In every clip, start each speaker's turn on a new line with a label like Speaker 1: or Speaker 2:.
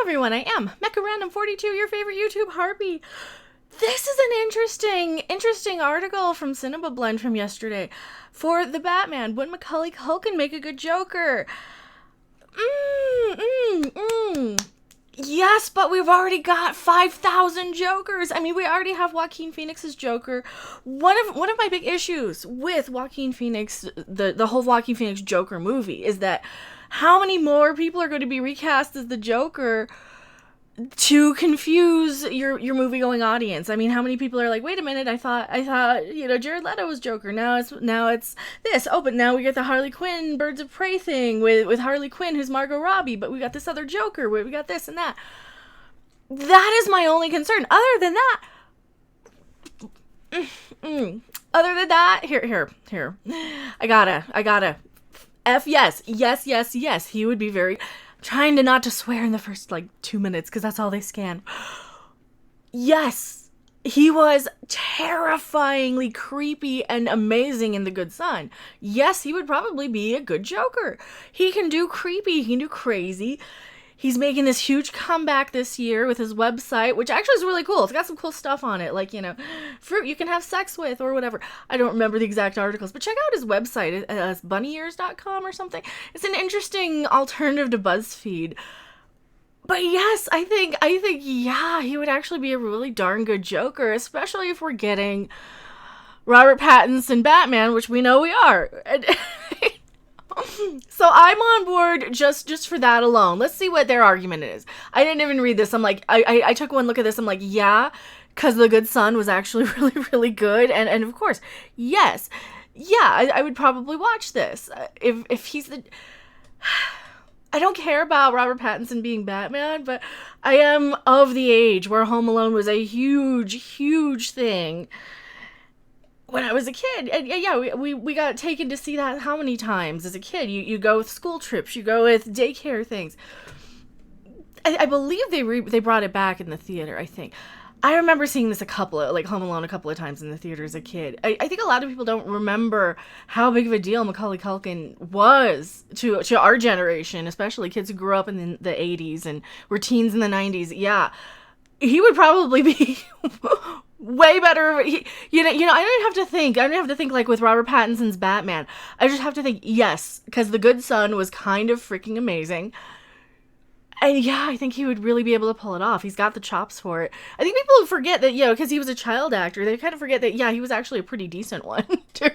Speaker 1: everyone, I am Mecha Random 42, your favorite YouTube harpy. This is an interesting article from Cinema Blend from yesterday. For the Batman, would Macaulay Culkin make a good Joker? Yes, but we've already got 5,000 Jokers. I mean, we already have Joaquin Phoenix's Joker. One of my big issues with Joaquin Phoenix, the whole Joaquin Phoenix Joker movie, is that how many more people are going to be recast as the Joker to confuse your movie-going audience? I mean, how many people are like, wait a minute, I thought, Jared Leto was Joker. Now it's this. Oh, but now we get the Harley Quinn Birds of Prey thing with Harley Quinn, who's Margot Robbie, but we got this other Joker, we got this and that. That is my only concern. Other than that, here. I gotta. Yes. He would be very... trying to not to swear in the first 2 minutes because that's all they scan. Yes, he was terrifyingly creepy and amazing in The Good Son. Yes, he would probably be a good Joker. He can do creepy, he can do crazy. He's making this huge comeback this year with his website, which actually is really cool. It's got some cool stuff on it, like, fruit you can have sex with or whatever. I don't remember the exact articles, but check out his website. It's bunnyears.com or something. It's an interesting alternative to BuzzFeed. But yes, I think, he would actually be a really darn good Joker, especially if we're getting Robert Pattinson Batman, which we know we are. So I'm on board just for that alone. Let's see what their argument is. I didn't even read this. I'm like, I took one look at this. I'm like, yeah, because The Good Son was actually really, really good. And of course, yes. Yeah, I would probably watch this. If he's the... I don't care about Robert Pattinson being Batman, but I am of the age where Home Alone was a huge, huge thing when I was a kid. And yeah, we got taken to see that how many times as a kid? You go with school trips, you go with daycare things. I believe they brought it back in the theater, I think. I remember seeing this Home Alone a couple of times in the theater as a kid. I think a lot of people don't remember how big of a deal Macaulay Culkin was to our generation, especially kids who grew up in the 80s and were teens in the 90s. Yeah, he would probably be way better. I don't have to think like with Robert Pattinson's Batman. I just have to think, yes, because The Good Son was kind of freaking amazing. And yeah, I think he would really be able to pull it off. He's got the chops for it. I think people forget that, because he was a child actor, they kind of forget that, yeah, he was actually a pretty decent one, too.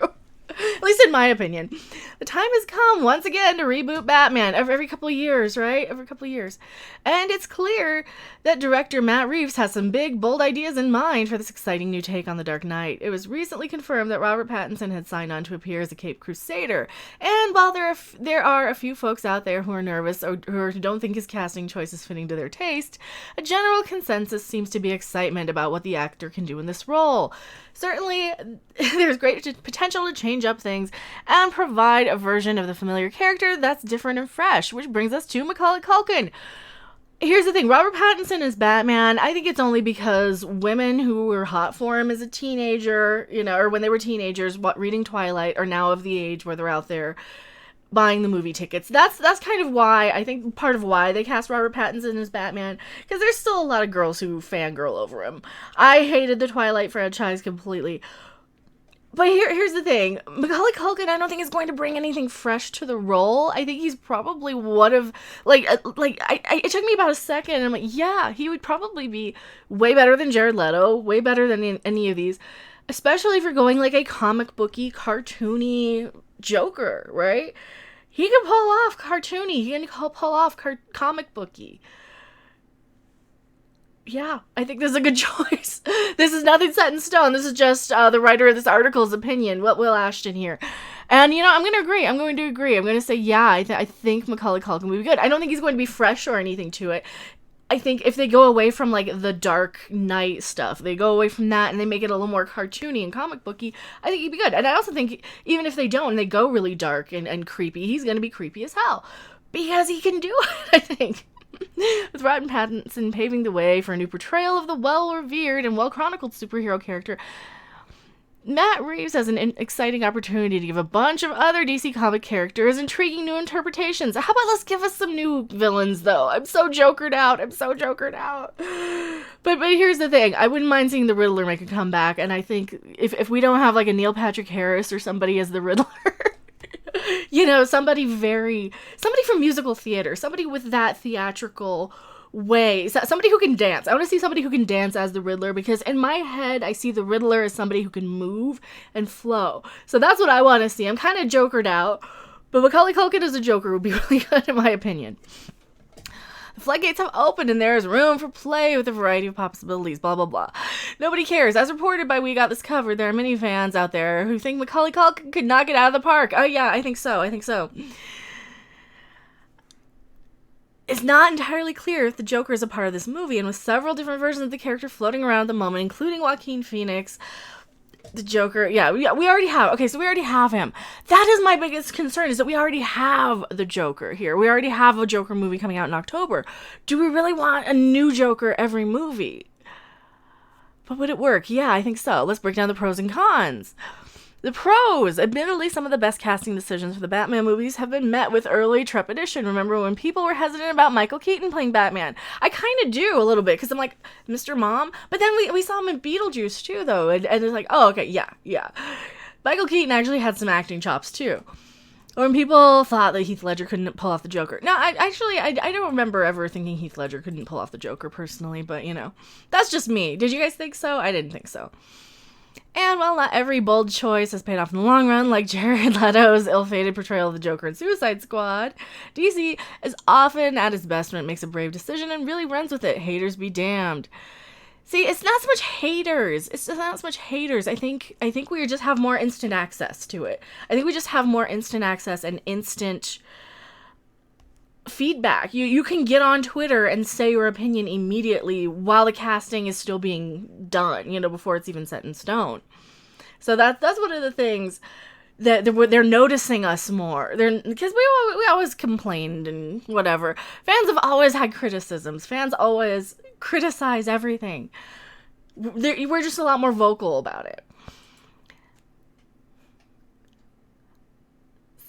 Speaker 1: At least in my opinion. The time has come once again to reboot Batman every couple of years, right? Every couple of years. And it's clear that director Matt Reeves has some big, bold ideas in mind for this exciting new take on The Dark Knight. It was recently confirmed that Robert Pattinson had signed on to appear as a Caped Crusader. And while there are a few folks out there who are nervous or who don't think his casting choice is fitting to their taste, a general consensus seems to be excitement about what the actor can do in this role. Certainly, there's great potential to change up things and provide a version of the familiar character that's different and fresh, which brings us to Macaulay Culkin. Here's the thing, Robert Pattinson is Batman. I think it's only because women who were hot for him as a teenager, or when they were teenagers, reading Twilight, are now of the age where they're out there buying the movie tickets. That's kind of why, I think part of why they cast Robert Pattinson as Batman, because there's still a lot of girls who fangirl over him. I hated the Twilight franchise completely. But here's the thing, Macaulay Culkin I don't think is going to bring anything fresh to the role. I think he's probably one of, it took me about a second, and I'm like, yeah, he would probably be way better than Jared Leto, way better than any of these, especially if you're going like a comic booky, cartoony Joker, right? He can pull off cartoony, he can pull off comic booky. Yeah, I think this is a good choice. This is nothing set in stone. This is just the writer of this article's opinion, Will Ashton here. And, I'm going to agree. I'm going to say, yeah, I think Macaulay Culkin would be good. I don't think he's going to be fresh or anything to it. I think if they go away from, the Dark Knight stuff, they go away from that and they make it a little more cartoony and comic booky, I think he'd be good. And I also think even if they don't and they go really dark and creepy, he's going to be creepy as hell. Because he can do it, I think. With Robert Pattinson paving the way for a new portrayal of the well-revered and well-chronicled superhero character, Matt Reeves has an exciting opportunity to give a bunch of other DC comic characters intriguing new interpretations. How about let's give us some new villains, though? I'm so jokered out. But here's the thing. I wouldn't mind seeing the Riddler make a comeback, and I think if we don't have like a Neil Patrick Harris or somebody as the Riddler, you know, somebody from musical theater, somebody with that theatrical way, somebody who can dance. I want to see somebody who can dance as the Riddler, because in my head I see the Riddler as somebody who can move and flow. So that's what I want to see. I'm kind of jokered out, but Macaulay Culkin as a Joker would be really good in my opinion. The floodgates have opened and there is room for play with a variety of possibilities, blah, blah, blah. Nobody cares. As reported by We Got This Covered, there are many fans out there who think Macaulay Culkin could knock it out of the park. Oh yeah, I think so. It's not entirely clear if the Joker is a part of this movie, and with several different versions of the character floating around at the moment, including Joaquin Phoenix, the Joker, we already have. Okay, so we already have him. That is my biggest concern, is that we already have the Joker here. We already have a Joker movie coming out in October. Do we really want a new Joker every movie? But would it work? Yeah, I think so. Let's break down the pros and cons. The pros. Admittedly, some of the best casting decisions for the Batman movies have been met with early trepidation. Remember when people were hesitant about Michael Keaton playing Batman? I kind of do a little bit, because I'm like, Mr. Mom? But then we saw him in Beetlejuice too, though, and it's like, oh, okay, yeah. Michael Keaton actually had some acting chops too. Or when people thought that Heath Ledger couldn't pull off the Joker. No, I don't remember ever thinking Heath Ledger couldn't pull off the Joker personally, but, you know, that's just me. Did you guys think so? I didn't think so. And while not every bold choice has paid off in the long run, like Jared Leto's ill-fated portrayal of the Joker in Suicide Squad, DC is often at its best when it makes a brave decision and really runs with it. Haters be damned. See, it's not so much haters. I think we just have more instant access to it. I think we just have more instant access and instant feedback. You can get on Twitter and say your opinion immediately while the casting is still being done, you know, before it's even set in stone. So that's one of the things that they're noticing us more. Because we always complained and whatever. Fans have always had criticisms. Fans always criticize everything. We're just a lot more vocal about it.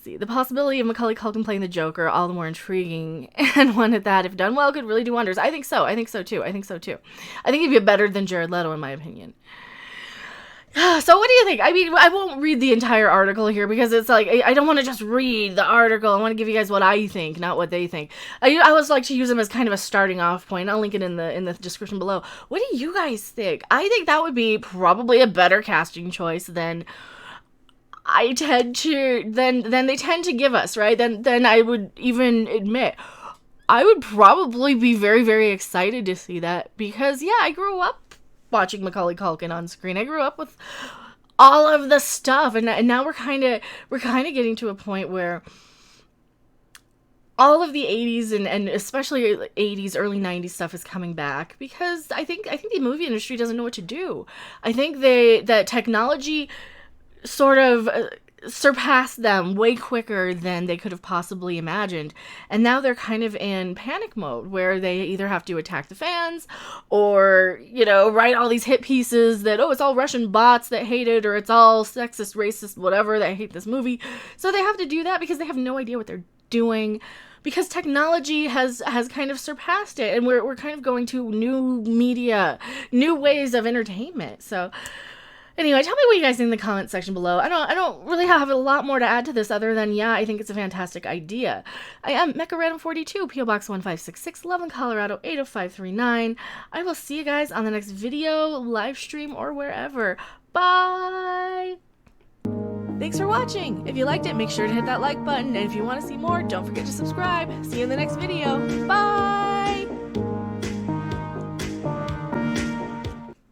Speaker 1: The possibility of Macaulay Culkin playing the Joker, all the more intriguing, and one at that, if done well, could really do wonders. I think so too. I think he'd be better than Jared Leto, in my opinion. So what do you think? I mean, I won't read the entire article here, because it's like, I don't want to just read the article. I want to give you guys what I think, not what they think. I always like to use them as kind of a starting off point. I'll link it in the description below. What do you guys think? I think that would be probably a better casting choice than they tend to give us, right? Then I would even admit, I would probably be very, very excited to see that, because yeah, I grew up watching Macaulay Culkin on screen. I grew up with all of the stuff, and now we're kind of getting to a point where all of the 80s and especially 80s, early 90s stuff is coming back, because I think the movie industry doesn't know what to do. I think that technology sort of surpassed them way quicker than they could have possibly imagined. And now they're kind of in panic mode, where they either have to attack the fans or, you know, write all these hit pieces that, oh, it's all Russian bots that hate it, or it's all sexist, racist, whatever, that hate this movie. So they have to do that because they have no idea what they're doing, because technology has kind of surpassed it, and we're kind of going to new media, new ways of entertainment. So anyway, tell me what you guys think in the comment section below. I don't really have a lot more to add to this, other than, yeah, I think it's a fantastic idea. I am Mecha Random 42, P.O. Box 1566, Loveland, Colorado 80539. I will see you guys on the next video, live stream, or wherever. Bye! Thanks for watching. If you liked it, make sure to hit that like button, and if you want to see more, don't forget to subscribe. See you in the next video.